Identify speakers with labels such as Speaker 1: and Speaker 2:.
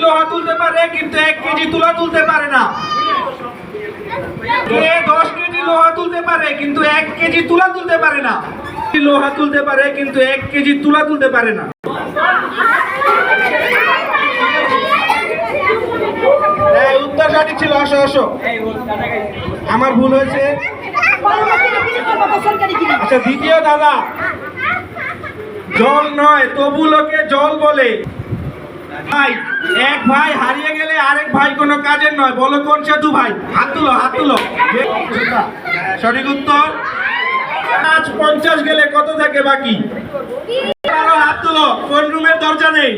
Speaker 1: লোহা তুলতে পারে কিন্তু 1 কেজি তুলা তুলতে পারে না? কে 10 কেজি লোহা তুলতে পারে কিন্তু 1 কেজি তুলা তুলতে পারে না? লোহা তুলতে পারে কিন্তু 1 কেজি তুলা তুলতে পারে না। উত্তর সঠিক ছিল। আসো আসো, আমার ভুল হয়েছে। আচ্ছা, দ্বিতীয় দাদা, জল নয় তবু লোকে জল বলে। ভাই, এক ভাই হারিয়ে গেলে আরেক ভাই কোনো কাজের নয়, বলো কোন সাধু ভাই? হাত তুলো, হাত তুলো। সঠিক উত্তর। আজ 50 গেলে কত থাকে বাকি? হাত তুলো। কোন রুমের দরজা নেই?